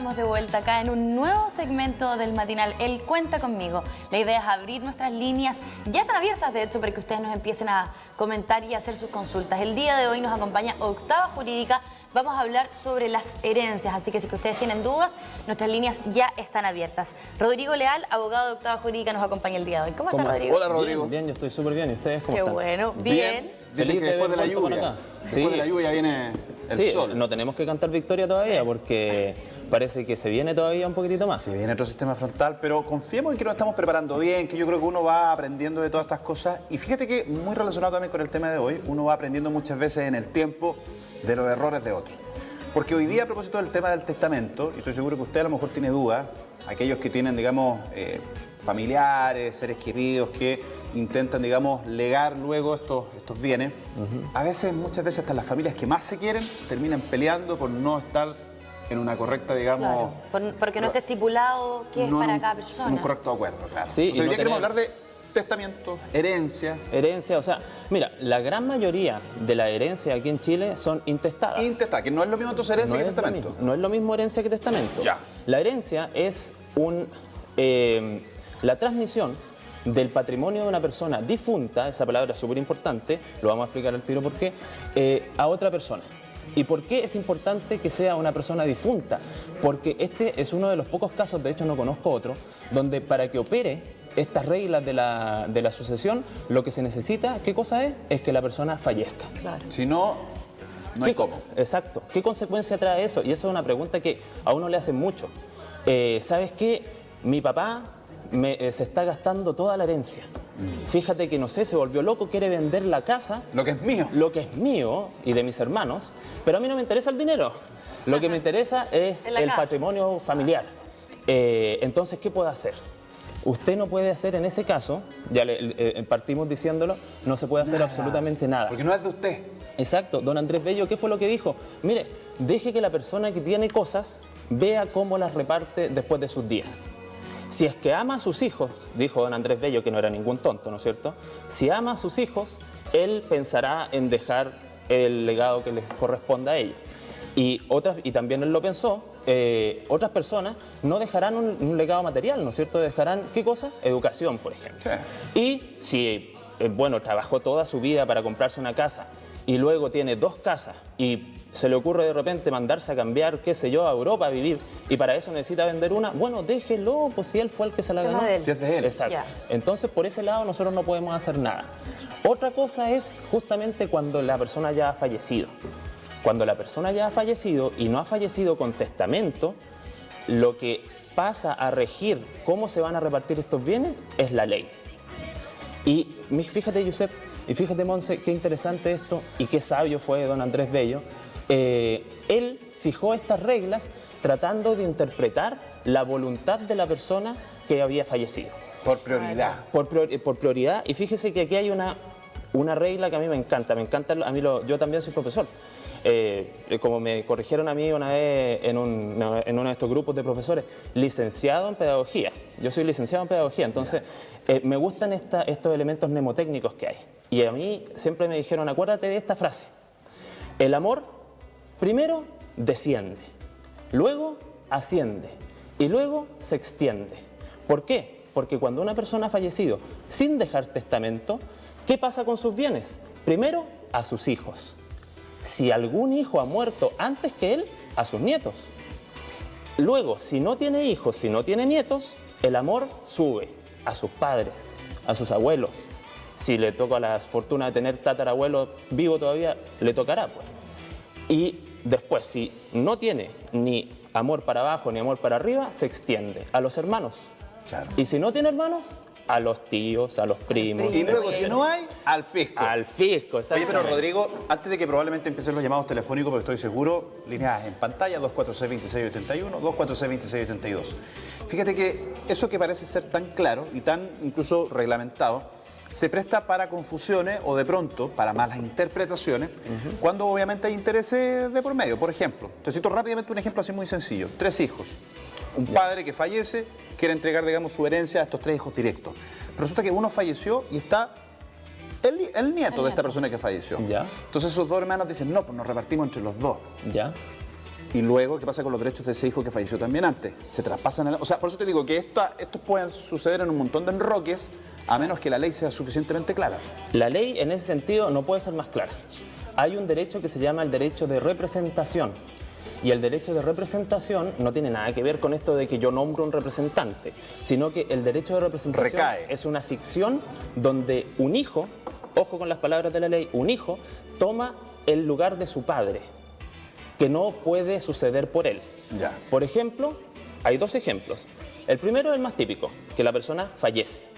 estamos de vuelta acá en un nuevo segmento del matinal, El Cuenta Conmigo. La idea es abrir nuestras líneas, ya están abiertas de hecho, para que ustedes nos empiecen a comentar y a hacer sus consultas. El día de hoy nos acompaña Octava Jurídica, vamos a hablar sobre las herencias, así que si ustedes tienen dudas, nuestras líneas ya están abiertas. Rodrigo Leal, abogado de Octava Jurídica, nos acompaña el día de hoy. ¿Cómo está, Rodrigo? Hola, Rodrigo. Bien, yo estoy súper bien. ¿Y ustedes cómo Qué están? bueno, bien. Dicen que después de la lluvia, después de la lluvia viene el sol. No tenemos que cantar victoria todavía porque parece que se viene todavía un poquitito más. Se viene otro sistema frontal, pero confiemos en que nos estamos preparando bien, que yo creo que uno va aprendiendo de todas estas cosas. Y fíjate que, muy relacionado también con el tema de hoy, uno va aprendiendo muchas veces en el tiempo de los errores de otros. Porque hoy día, a propósito del tema del testamento, y estoy seguro que usted a lo mejor tiene dudas, aquellos que tienen, digamos, familiares, seres queridos que intentan, digamos, legar luego estos bienes, a veces, muchas veces, hasta las familias que más se quieren terminan peleando por no estar en una correcta, digamos... Claro, porque no está estipulado qué es para cada persona. En un correcto acuerdo, claro. Sí, Entonces, hoy día queremos hablar de testamento, herencia. Herencia, o sea, mira, la gran mayoría de la herencia aquí en Chile son intestadas. Intestada, que no es lo mismo entonces herencia que testamento. No es lo mismo herencia que testamento. Ya. La herencia es la transmisión del patrimonio de una persona difunta, esa palabra es súper importante, lo vamos a explicar al tiro por qué, a otra persona. ¿Y por qué es importante que sea una persona difunta? Porque este es uno de los pocos casos, de hecho no conozco otro, donde para que opere estas reglas de la sucesión, lo que se necesita, ¿qué cosa es? Es que la persona fallezca. Claro. Si no, no hay cómo. Exacto. ¿Qué consecuencia trae eso? Y eso es una pregunta que a uno le hacen mucho. ¿Sabes qué? Mi papá se está gastando toda la herencia. Fíjate que, no sé, se volvió loco, quiere vender la casa. Lo que es mío. Lo que es mío y de mis hermanos, pero a mí no me interesa el dinero. Lo que me interesa es el patrimonio familiar. Entonces, ¿qué puedo hacer? Usted no puede hacer en ese caso, ya partimos diciéndolo, no se puede hacer absolutamente nada. Porque no es de usted. Exacto. Don Andrés Bello, ¿qué fue lo que dijo? Mire, deje que la persona que tiene cosas vea cómo las reparte después de sus días. Si es que ama a sus hijos, dijo don Andrés Bello, que no era ningún tonto, ¿no es cierto? Si ama a sus hijos, él pensará en dejar el legado que les corresponda a ellos. Y también él lo pensó, otras personas no dejarán un legado material, ¿no es cierto? Dejarán, ¿qué cosa? Educación, por ejemplo. Sí. Y si, bueno, trabajó toda su vida para comprarse una casa y luego tiene dos casas y se le ocurre de repente mandarse a cambiar, qué sé yo, a Europa a vivir y para eso necesita vender una, bueno, déjelo, pues si él fue el que se la ganó. Si es de él. Exacto. Yeah. Entonces, por ese lado nosotros no podemos hacer nada. Otra cosa es justamente cuando la persona ya ha fallecido. Cuando la persona ya ha fallecido y no ha fallecido con testamento, lo que pasa a regir cómo se van a repartir estos bienes es la ley. Y fíjate, Josep, y fíjate, Monse, qué interesante esto y qué sabio fue don Andrés Bello. Él fijó estas reglas tratando de interpretar la voluntad de la persona que había fallecido. Por prioridad. Por prioridad. Y fíjese que aquí hay una regla que a mí me encanta. Yo también soy profesor. Como me corrigieron a mí una vez en uno de estos grupos de profesores, licenciado en pedagogía. Yo soy licenciado en pedagogía, entonces me gustan estos elementos mnemotécnicos que hay. Y a mí siempre me dijeron, acuérdate de esta frase. El amor primero desciende, luego asciende y luego se extiende. ¿Por qué? Porque cuando una persona ha fallecido sin dejar testamento, ¿qué pasa con sus bienes? Primero, a sus hijos. Si algún hijo ha muerto antes que él, a sus nietos. Luego, si no tiene hijos, si no tiene nietos, el amor sube a sus padres, a sus abuelos. Si le toca la fortuna de tener tatarabuelo vivo todavía, le tocará, pues. Y después, si no tiene ni amor para abajo ni amor para arriba, se extiende a los hermanos. Claro. Y si no tiene hermanos, a los tíos, a los primos. Y luego, si no hay, al fisco. Al fisco, exactamente. Oye, pero Rodrigo, antes de que probablemente empiecen los llamados telefónicos, porque estoy seguro, líneas en pantalla, 246-2681, 246-2682. Fíjate que eso que parece ser tan claro y tan incluso reglamentado, se presta para confusiones o de pronto para malas interpretaciones cuando obviamente hay intereses de por medio. Por ejemplo, te cito rápidamente un ejemplo así muy sencillo. 3 hijos. Un padre que fallece quiere entregar, digamos, su herencia a estos 3 hijos directos. Pero resulta que uno falleció y está el nieto de esta persona que falleció. Ya. Entonces esos 2 hermanos dicen, no, pues nos repartimos entre los 2. Ya. Y luego, ¿qué pasa con los derechos de ese hijo que falleció también antes? Se traspasan a la... O sea, por eso te digo que estos pueden suceder en un montón de enroques, a menos que la ley sea suficientemente clara. La ley en ese sentido no puede ser más clara. Hay un derecho que se llama el derecho de representación. Y el derecho de representación no tiene nada que ver con esto de que yo nombro un representante, sino que el derecho de representación recae. Es una ficción donde un hijo, ojo con las palabras de la ley, un hijo toma el lugar de su padre, que no puede suceder por él. Ya. Por ejemplo, hay dos ejemplos. El primero es el más típico, que la persona fallece.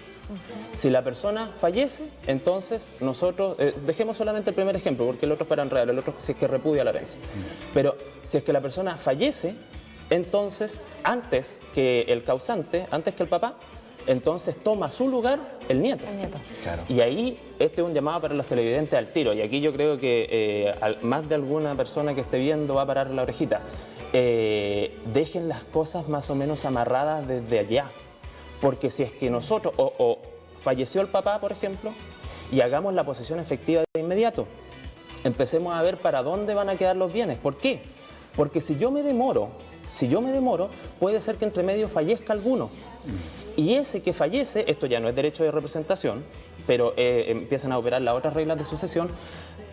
Si la persona fallece, entonces nosotros, dejemos solamente el primer ejemplo, porque el otro es para enredar, el otro si es que repudia la herencia. Pero si es que la persona fallece, entonces, antes que el causante, antes que el papá, entonces toma su lugar el nieto. El nieto. Claro. Y ahí, este es un llamado para los televidentes al tiro. Y aquí yo creo que más de alguna persona que esté viendo va a parar la orejita. Dejen las cosas más o menos amarradas desde allá. Porque si es que nosotros, o falleció el papá, por ejemplo, y hagamos la posesión efectiva de inmediato, empecemos a ver para dónde van a quedar los bienes. ¿Por qué? Porque si yo me demoro, puede ser que entre medio fallezca alguno. Y ese que fallece, esto ya no es derecho de representación, pero empiezan a operar las otras reglas de sucesión,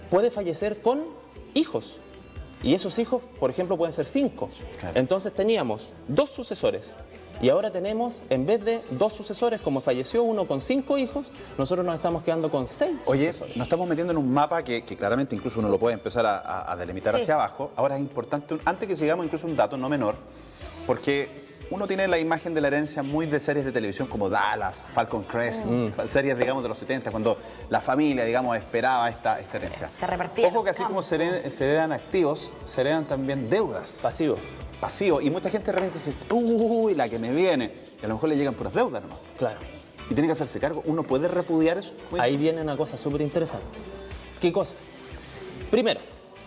puede fallecer con hijos. Y esos hijos, por ejemplo, pueden ser 5. Claro. Entonces teníamos 2 sucesores. Y ahora tenemos, en vez de 2 sucesores, como falleció uno con 5 hijos, nosotros nos estamos quedando con 6 sucesores. Nos estamos metiendo en un mapa que claramente incluso uno lo puede empezar a delimitar hacia abajo. Ahora es importante, antes que sigamos, incluso un dato no menor, porque uno tiene la imagen de la herencia muy de series de televisión como Dallas, Falcon Crest, series, digamos, de los 70, cuando la familia, digamos, esperaba esta herencia. Se repartía. Ojo que así como se heredan activos, se heredan también deudas. Pasivo. Y mucha gente realmente dice, uy, la que me viene. Y a lo mejor le llegan puras deudas nomás. Claro. Y tiene que hacerse cargo. ¿Uno puede repudiar eso? Ahí viene una cosa súper interesante. ¿Qué cosa? Primero,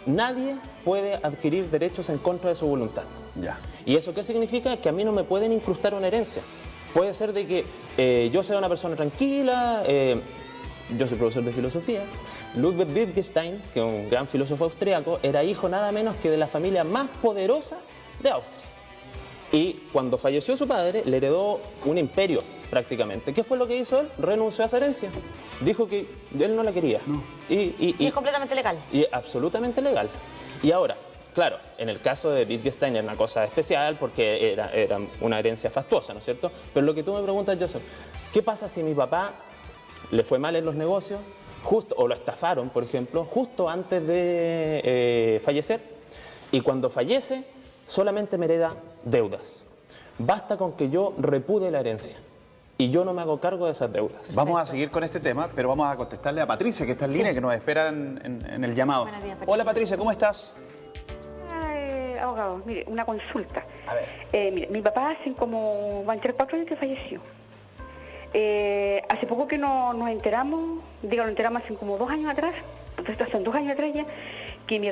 nadie puede adquirir derechos en contra de su voluntad. Ya. ¿Y eso qué significa? Que a mí no me pueden incrustar una herencia. Puede ser de que yo sea una persona tranquila, yo soy profesor de filosofía. Ludwig Wittgenstein, que es un gran filósofo austriaco, era hijo nada menos que de la familia más poderosa de Austria. Y cuando falleció su padre, le heredó un imperio prácticamente. ¿Qué fue lo que hizo él? Renunció a esa herencia. Dijo que él no la quería. No. Y es completamente legal. Y absolutamente legal. Y ahora, claro, en el caso de Wittgenstein era una cosa especial porque era una herencia fastuosa, ¿no es cierto? Pero lo que tú me preguntas, Joseph, ¿qué pasa si mi papá le fue mal en los negocios, o lo estafaron, por ejemplo, justo antes de fallecer? Y cuando fallece, solamente me hereda deudas. Basta con que yo repudie la herencia y yo no me hago cargo de esas deudas. Vamos a seguir con este tema, pero vamos a contestarle a Patricia, que está en línea, que nos espera en el llamado. Buenos días, Patricia. Hola, Patricia, ¿cómo estás? Abogado, mire, una consulta. A ver. Mire, mi papá hace como, van a ser 4 años que falleció. Hace poco que nos enteramos, nos enteramos hace como 2 años atrás, hace 2 años atrás ya, que mi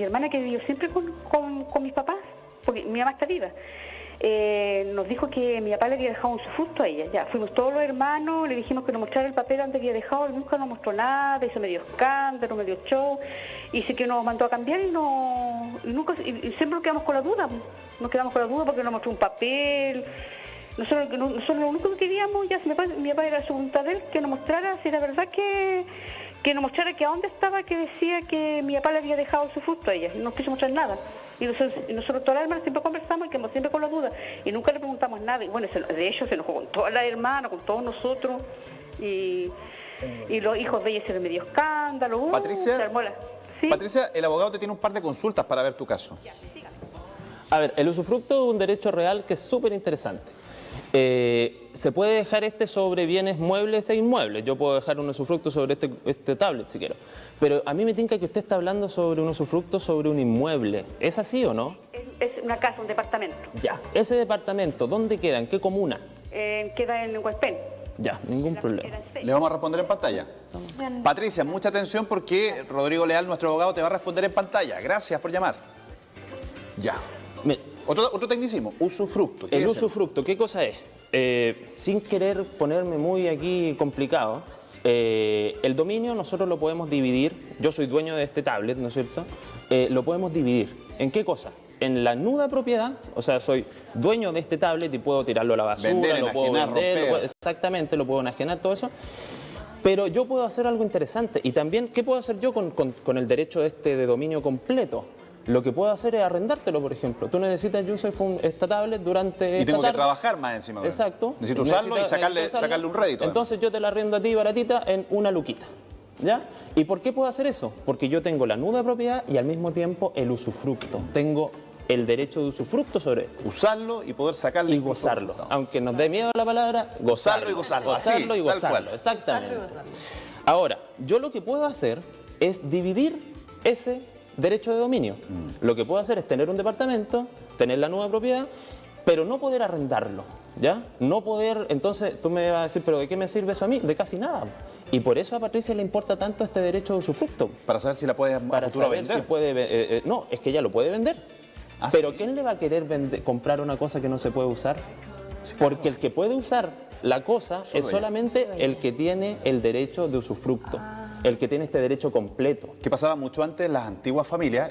hermana, que vivió siempre con mis papás, porque mi mamá está viva, nos dijo que mi papá le había dejado un usufructo a ella. Ya, fuimos todos los hermanos, le dijimos que nos mostrara el papel donde había dejado, él nunca nos mostró nada, hizo medio escándalo, medio show, y sí que nos mandó a cambiar y siempre nos quedamos con la duda, porque nos mostró un papel. Nosotros lo único que queríamos, ya mi papá era su voluntad de él, que nos mostrara si era verdad que nos mostrara que a dónde estaba, que decía que mi papá le había dejado su fruto a ella, y no quiso mostrar nada. Y nosotros todas las hermanas siempre conversamos y quedamos siempre con las dudas, y nunca le preguntamos nada. Y bueno, de hecho se enojó con todas las hermanas, con todos nosotros, y los hijos de ella se le medio escándalo. Patricia, ¿Sí? Patricia, el abogado te tiene un par de consultas para ver tu caso. A ver, el usufructo es un derecho real que es súper interesante. Se puede dejar sobre bienes muebles e inmuebles. Yo puedo dejar un usufructo sobre este tablet si quiero. Pero a mí me tinca que usted está hablando sobre un usufructo sobre un inmueble. ¿Es así o no? Es una casa, un departamento. Ya. ¿Ese departamento dónde queda? ¿En qué comuna? Queda en Hualpén. Ya, ningún problema. Le vamos a responder en pantalla. Patricia, mucha atención porque Rodrigo Leal, nuestro abogado, te va a responder en pantalla. Gracias por llamar. Ya. Mira, otro tecnicismo, usufructo. El usufructo, ¿qué cosa es? Sin querer ponerme muy aquí complicado, el dominio nosotros lo podemos dividir. Yo soy dueño de este tablet, ¿no es cierto? Lo podemos dividir. ¿En qué cosa? en la nuda propiedad, o sea, soy dueño de este tablet y puedo tirarlo a la basura, Vender, lo puedo enajenar, vender, romper. exactamente, lo puedo enajenar, todo eso. Pero yo puedo hacer algo interesante. Y también, ¿qué puedo hacer yo con el derecho de dominio completo? Lo que puedo hacer es arrendártelo, por ejemplo. Tú necesitas esta tablet durante Y tengo esta que tarde. trabajar más encima. Exacto. Necesito usarlo y sacarle un rédito. Entonces yo te la arriendo a ti baratita en una luquita. ¿Ya? ¿Y por qué puedo hacer eso? Porque yo tengo la nuda propiedad y al mismo tiempo el usufructo. Tengo el derecho de usufructo sobre esto. Usarlo y poder sacarle Y gozarlo. Aunque nos dé miedo la palabra, gozarlo. y gozarlo. Gozarlo Así, y tal gozarlo. cual. Exactamente. Gozarlo y gozarlo. Ahora, yo lo que puedo hacer es dividir ese derecho de dominio. Lo que puedo hacer es tener un departamento, tener la nueva propiedad, pero no poder arrendarlo, ¿ya? No poder, entonces tú me vas a decir, ¿pero de qué me sirve eso a mí? De casi nada. Y por eso a Patricia le importa tanto este derecho de usufructo. Para saber si la puedes Para saber vender. si puede... no, es que ella lo puede vender. ¿Ah, Pero sí? ¿quién le va a querer comprar una cosa que no se puede usar? Porque el que puede usar la cosa es solamente el que tiene el derecho de usufructo, el que tiene este derecho completo. Que pasaba mucho antes en las antiguas familias,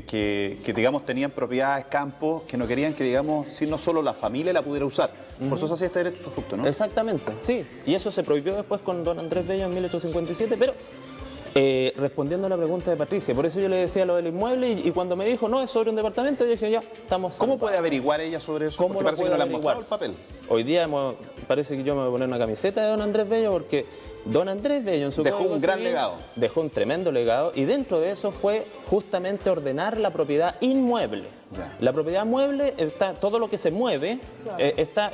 que digamos tenían propiedades, campos, que no querían que digamos, si no solo la familia la pudiera usar. Por eso se hacía este derecho de usufructo, ¿no? Exactamente, sí. Y eso se prohibió después con don Andrés Bello en 1857, pero respondiendo a la pregunta de Patricia, por eso yo le decía lo del inmueble y cuando me dijo, no, es sobre un departamento, yo dije, ya, estamos... ¿Cómo salvados. puede averiguar ella sobre eso? ¿Cómo Porque lo parece que puede no le han averiguar? mostrado el papel. Hoy día parece que yo me voy a poner una camiseta de don Andrés Bello porque don Andrés Bello en su Dejó Código un gran Civil legado. dejó un tremendo legado y dentro de eso fue justamente ordenar la propiedad inmueble. Ya. La propiedad mueble, todo lo que se mueve está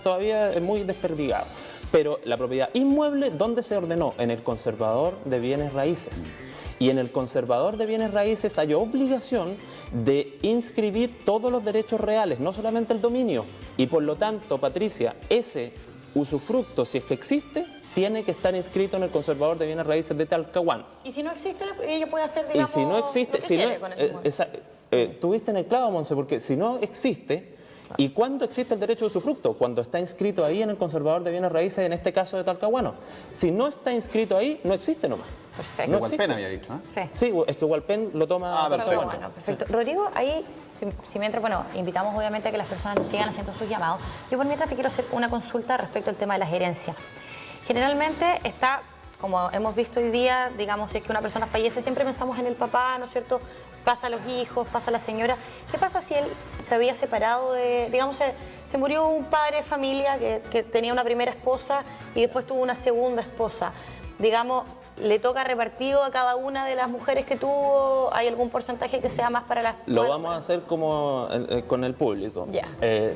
todavía muy desperdigado. Pero la propiedad inmueble, ¿dónde se ordenó? En el conservador de bienes raíces. Y en el conservador de bienes raíces hay obligación de inscribir todos los derechos reales, no solamente el dominio. Y por lo tanto, Patricia, ese usufructo, si es que existe, tiene que estar inscrito en el conservador de bienes raíces de Talcahuano. Y si no existe, ella puede hacer, Y digamos, si no existe, lo que quiere con el inmueble. tuviste en el clavo, Monse, porque si no existe, ¿y cuándo existe el derecho de usufructo? Cuando está inscrito ahí en el conservador de bienes raíces, en este caso de Talcahuano. Si no está inscrito ahí, no existe nomás. Perfecto. No Igual existe. pena había dicho, ¿eh? Sí. Sí, es que Hualpén lo toma perfecto. Bueno, perfecto. Rodrigo, ahí, si mientras, bueno, invitamos obviamente a que las personas nos sigan haciendo sus llamados. Yo por mientras te quiero hacer una consulta respecto al tema de las herencias. Generalmente está, como hemos visto hoy día, digamos, si es que una persona fallece, siempre pensamos en el papá, ¿no es cierto? Pasa a los hijos, pasa a la señora. ¿Qué pasa si él se había separado de, digamos, se murió un padre de familia que tenía una primera esposa y después tuvo una segunda esposa? Digamos, ¿le toca repartido a cada una de las mujeres que tuvo? ¿Hay algún porcentaje que sea más para las... Lo vamos a hacer como con el público. Ya.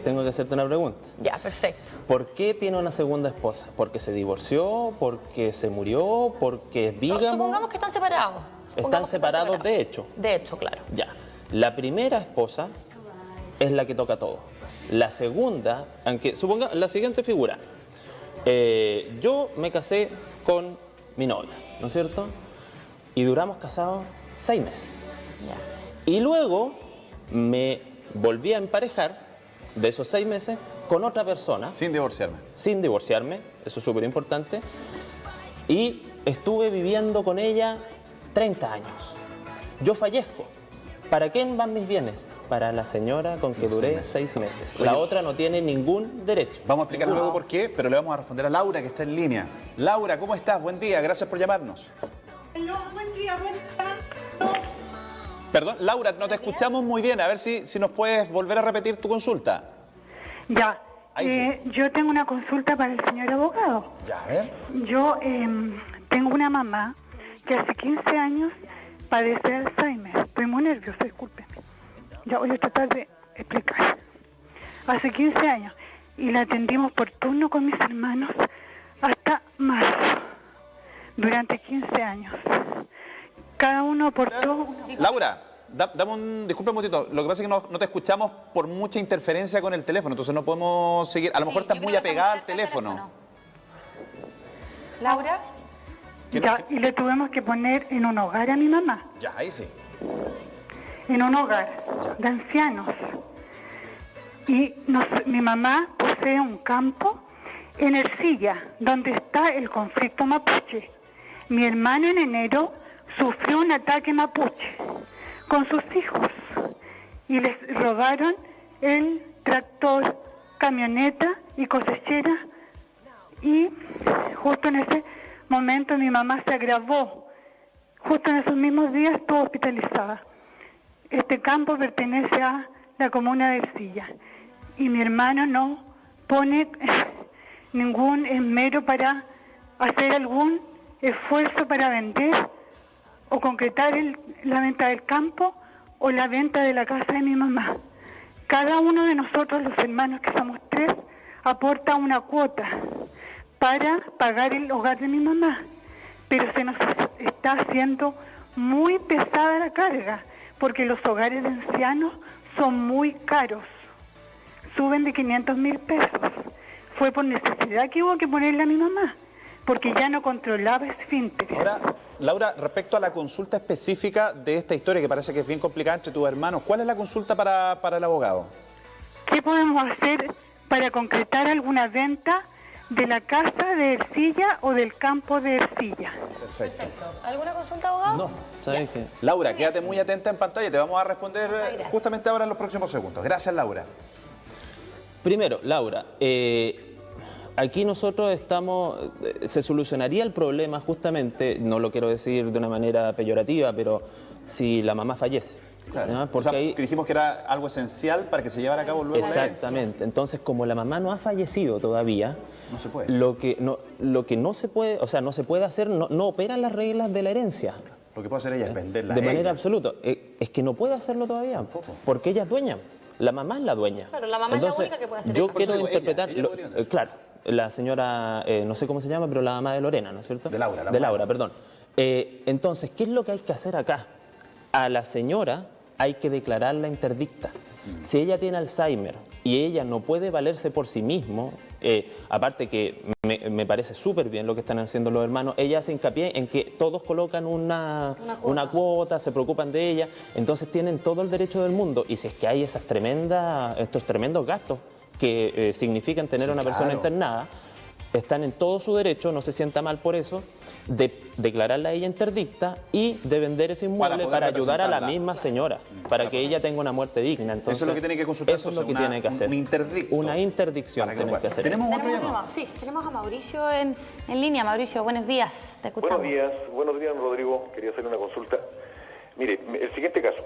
Tengo que hacerte una pregunta. Ya, perfecto. ¿Por qué tiene una segunda esposa? ¿Porque se divorció? ¿Porque se murió? ¿Porque es No, bígamo? supongamos que están separados. Están Supongamos que separados de hecho. De hecho, claro. Ya. La primera esposa es la que toca todo. La segunda, aunque suponga la siguiente figura. Yo me casé con mi novia, ¿no es cierto? Y duramos casados 6 meses. Ya. Y luego me volví a emparejar de esos 6 meses con otra persona, Sin divorciarme. sin divorciarme, eso es súper importante, y estuve viviendo con ella 30 años. Yo fallezco. ¿Para quién van mis bienes? Para la señora con que duré 6 meses. La otra no tiene ningún derecho. Vamos a explicar luego por qué, pero le vamos a responder a Laura, que está en línea. Laura, ¿cómo estás? Buen día, gracias por llamarnos. Buen día, buen día. Perdón, Laura, no te escuchamos muy bien. A ver si nos puedes volver a repetir tu consulta. Ya, Ahí sí. yo tengo una consulta para el señor abogado. Ya, a ver. Yo tengo una mamá que hace 15 años padece Alzheimer. Estoy muy nerviosa, discúlpeme. Ya voy a tratar de explicar. Hace 15 años y la atendimos por turno con mis hermanos hasta marzo. Durante 15 años. Cada uno aportó... Laura, disculpa un momentito. Lo que pasa es que no te escuchamos por mucha interferencia con el teléfono, entonces no podemos seguir. A lo mejor estás muy apegada al teléfono. Laura. Ya, y le tuvimos que poner en un hogar a mi mamá. Ya, ahí sí. En un hogar de ancianos. Y mi mamá posee un campo en Ercilla, donde está el conflicto mapuche. Mi hermano en enero sufrió un ataque mapuche con sus hijos y les robaron el tractor, camioneta y cosechera, y justo en ese momento mi mamá se agravó. Justo en esos mismos días estuvo hospitalizada. Este campo pertenece a la comuna de Ercilla y mi hermano no pone ningún esmero para hacer algún esfuerzo para vender o concretar la venta del campo o la venta de la casa de mi mamá. Cada uno de nosotros, los hermanos que somos 3, aporta una cuota para pagar el hogar de mi mamá, pero se nos está haciendo muy pesada la carga, porque los hogares de ancianos son muy caros, suben de 500.000 pesos. Fue por necesidad que hubo que ponerle a mi mamá, porque ya no controlaba esfínteres. Ahora, Laura, respecto a la consulta específica de esta historia, que parece que es bien complicada entre tus hermanos, ¿cuál es la consulta para el abogado? ¿Qué podemos hacer para concretar alguna venta de la casa de Ercilla o del campo de Ercilla? Perfecto. ¿Alguna consulta, abogado? No, ¿sabes qué? Laura, quédate muy atenta en pantalla, te vamos a responder justamente ahora en los próximos segundos. Gracias, Laura. Primero, Laura, aquí nosotros estamos, se solucionaría el problema justamente, no lo quiero decir de una manera peyorativa, pero si la mamá fallece. Claro. ¿Ya? O Porque sea, ahí, que dijimos que era algo esencial para que se llevara a cabo luego la herencia. exactamente. Entonces, como la mamá no ha fallecido todavía, No se puede. lo que no se puede, o sea, no se puede hacer, no operan las reglas de la herencia. Lo que puede hacer ella es venderla. De a manera ella. absoluta. Es que no puede hacerlo todavía, porque ella es dueña. La mamá es la dueña. Claro, la mamá es la única que puede hacer Yo eso. Por eso quiero digo, interpretar, ella podría vender. claro, la señora, no sé cómo se llama, pero la mamá de Lorena, ¿no es cierto? De Laura, la De mamá. Laura, perdón. Entonces, ¿qué es lo que hay que hacer acá? A la señora hay que declararla interdicta. Si ella tiene Alzheimer y ella no puede valerse por sí mismo, aparte que me parece súper bien lo que están haciendo los hermanos, ella hace hincapié en que todos colocan una cuota, se preocupan de ella, entonces tienen todo el derecho del mundo. Y si es que hay estos tremendos gastos que significan tener Sí, a una persona claro. internada, están en todo su derecho, no se sienta mal por eso, de declararla a ella interdicta y de vender ese inmueble poder para ayudar a la representarla. misma señora, para que ella tenga una muerte digna. Entonces, Eso es lo que tiene que consultar, eso es lo que entonces, tiene que hacer. un interdicto. Una interdicción Para que lo tienen que pueda hacer. hacer. ¿Tenemos otro Tenemos llamado? sí, tenemos a Mauricio en línea. Mauricio, buenos días, te escuchamos. Buenos días, Rodrigo. Quería hacerle una consulta. Mire, el siguiente caso.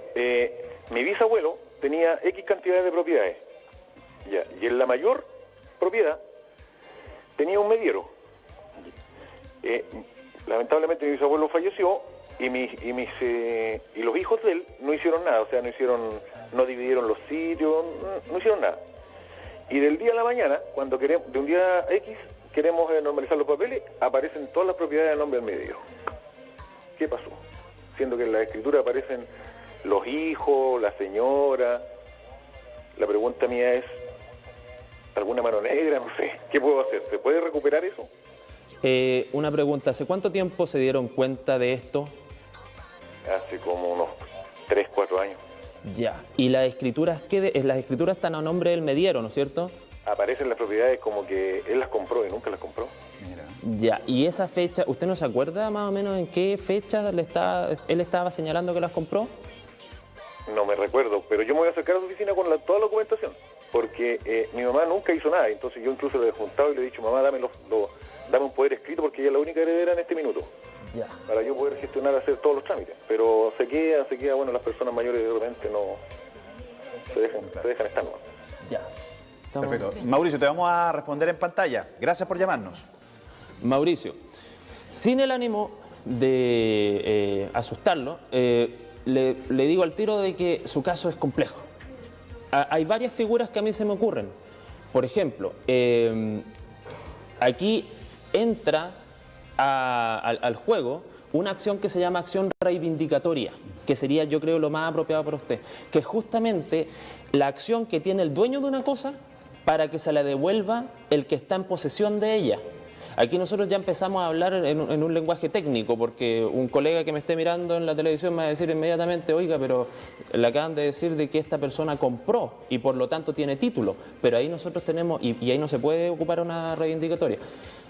Mi bisabuelo tenía X cantidades de propiedades. Ya, y en la mayor propiedad tenía un mediero. Lamentablemente mi bisabuelo falleció y los hijos de él no hicieron nada, o sea, no dividieron los sitios, no hicieron nada. Y del día a la mañana, cuando queremos, de un día X, queremos normalizar los papeles, aparecen todas las propiedades a nombre del mediero. ¿Qué pasó? Siendo que en la escritura aparecen los hijos, la señora. La pregunta mía es, ¿alguna mano negra? No sé. ¿Qué puedo hacer? ¿Se puede recuperar eso? Una pregunta, ¿hace cuánto tiempo se dieron cuenta de esto? Hace como unos 3, 4 años. Ya. ¿Y las escrituras las escrituras están a nombre del mediero, ¿no es cierto? Aparecen las propiedades como que él las compró y nunca las compró. Mira. Ya. ¿Y esa fecha, usted no se acuerda más o menos en qué fecha él estaba señalando que las compró? No me recuerdo, pero yo me voy a acercar a su oficina con toda la documentación, porque mi mamá nunca hizo nada, entonces yo incluso le he juntado y le he dicho, mamá, dame un poder escrito porque ella es la única heredera en este minuto, Ya. para yo poder gestionar, hacer todos los trámites. Pero se queda, bueno, las personas mayores de repente no se dejan estar, ¿no? Ya. Estamos- Perfecto. Mauricio, te vamos a responder en pantalla. Gracias por llamarnos. Mauricio, sin el ánimo de asustarlo, le digo al tiro de que su caso es complejo. Hay varias figuras que a mí se me ocurren. Por ejemplo, aquí entra al juego una acción que se llama acción reivindicatoria, que sería, yo creo, lo más apropiado para usted, que es justamente la acción que tiene el dueño de una cosa para que se la devuelva el que está en posesión de ella. Aquí nosotros ya empezamos a hablar en un lenguaje técnico, porque un colega que me esté mirando en la televisión me va a decir inmediatamente, oiga, pero le acaban de decir de que esta persona compró y por lo tanto tiene título, pero ahí nosotros tenemos, y ahí no se puede ocupar una reivindicatoria.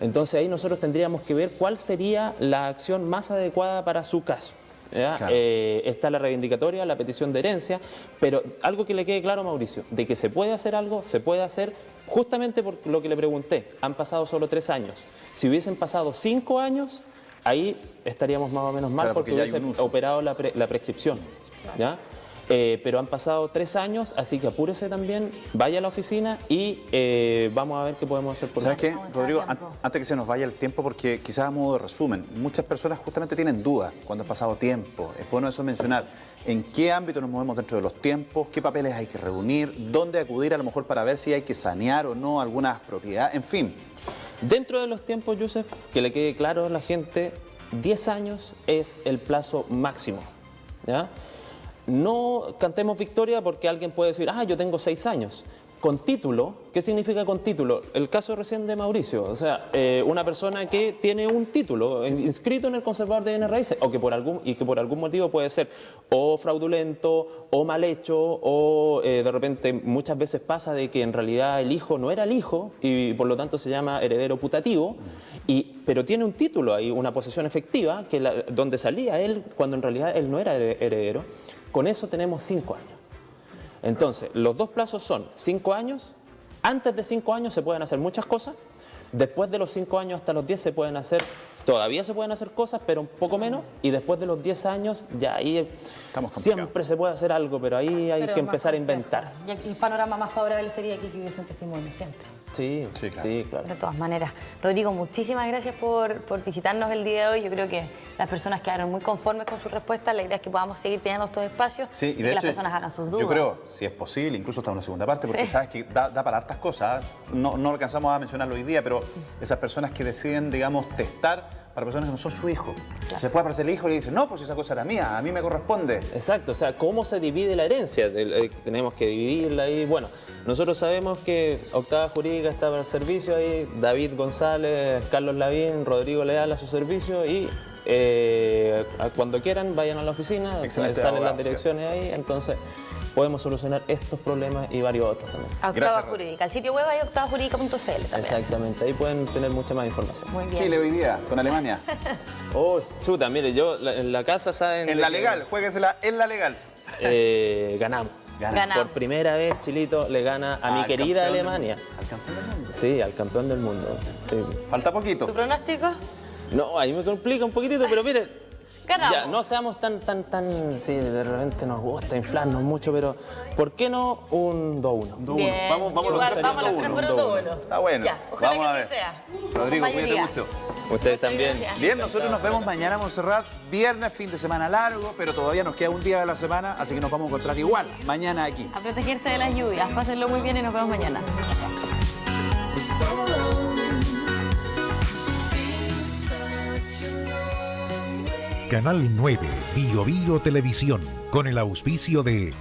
Entonces ahí nosotros tendríamos que ver cuál sería la acción más adecuada para su caso. ¿ya? Claro. Está la reivindicatoria, la petición de herencia, pero algo que le quede claro a Mauricio, de que se puede hacer algo, se puede hacer justamente por lo que le pregunté. Han pasado solo 3 años. Si hubiesen pasado 5 años, ahí estaríamos más o menos mal, Claro, porque ya hay hubiese un uso. operado la prescripción, ¿ya? Pero han pasado 3 años, así que apúrese también, vaya a la oficina y vamos a ver qué podemos hacer por ¿Sabes usted. qué, Vamos a Rodrigo? dar tiempo. Antes que se nos vaya el tiempo, porque quizás a modo de resumen, muchas personas justamente tienen dudas cuando ha pasado tiempo. Es bueno eso mencionar. ¿En qué ámbito nos movemos dentro de los tiempos? ¿Qué papeles hay que reunir? ¿Dónde acudir a lo mejor para ver si hay que sanear o no algunas propiedades? En fin. Dentro de los tiempos, Yusef, que le quede claro a la gente, 10 años es el plazo máximo, ¿ya? No cantemos victoria porque alguien puede decir, yo tengo 6 años. Con título, ¿qué significa con título? El caso recién de Mauricio, o sea, una persona que tiene un título inscrito en el conservador de bienes raíces, o que por algún motivo puede ser o fraudulento, o mal hecho, o de repente muchas veces pasa de que en realidad el hijo no era el hijo y por lo tanto se llama heredero putativo, pero tiene un título ahí, una posesión efectiva, donde salía él cuando en realidad él no era heredero. Con eso tenemos 5 años. Entonces, los dos plazos son 5 años, antes de 5 años se pueden hacer muchas cosas, después de los 5 años hasta los 10 todavía se pueden hacer cosas, pero un poco menos, y después de los 10 años ya ahí Estamos complicados. siempre se puede hacer algo, pero ahí hay Pero que es más empezar a complejo. inventar. Y el panorama más favorable sería que hubiese un testimonio siempre. Sí, Sí, claro. sí, claro. De todas maneras. Rodrigo, muchísimas gracias por visitarnos el día de hoy. Yo creo que las personas quedaron muy conformes con sus respuestas. La idea es que podamos seguir teniendo estos espacios Sí, y que de las hecho, personas hagan sus dudas. yo creo, si es posible, incluso hasta una segunda parte, porque Sí. sabes que da para hartas cosas. No alcanzamos a mencionarlo hoy día, pero esas personas que deciden, digamos, testar para personas que no son su hijo. Se puede aparecer el hijo y le dice, no, pues esa cosa era mía, a mí me corresponde. Exacto, o sea, ¿cómo se divide la herencia? Tenemos que dividirla ahí. Bueno, nosotros sabemos que Octava Jurídica está para el servicio ahí, David González, Carlos Lavín, Rodrigo Leal a su servicio y cuando quieran vayan a la oficina, Excelente salen abogado, las direcciones ahí, entonces podemos solucionar estos problemas y varios otros también. Octava Gracias, Rod. Jurídica. El sitio web hay octavajurídica.cl también. Exactamente, ahí pueden tener mucha más información. Muy bien. Chile hoy día, con Alemania. Oh, chuta, mire, yo en la casa saben... En de la que, legal, juéguesela en la legal. ganamos. Ganamos. Por primera vez, Chilito le gana a mi Al querida campeón del Alemania. mundo. Al campeón del mundo. Sí, al campeón del mundo. Sí. Falta poquito. ¿Su pronóstico? No, ahí me complica un poquitito, pero mire, Ganamos. ya, no seamos tan, sí, de repente nos gusta inflarnos mucho, pero ¿por qué no un 2-1? 2-1. Bien. Vamos los Igual, tres vamos por los tres 2-1. por un 2-1. Está bueno. Ya, ojalá Vamos a que ver. así sea. Rodrigo, Con cuídate mayoría. mucho. Ustedes también. gracias. Bien, nosotros nos vemos mañana, Montserrat. Viernes, fin de semana largo, pero todavía nos queda un día de la semana, así que nos vamos a encontrar igual mañana aquí. A protegerse de las lluvias. Pásenlo muy bien y nos vemos mañana. Canal 9, Bio Bio Televisión, con el auspicio de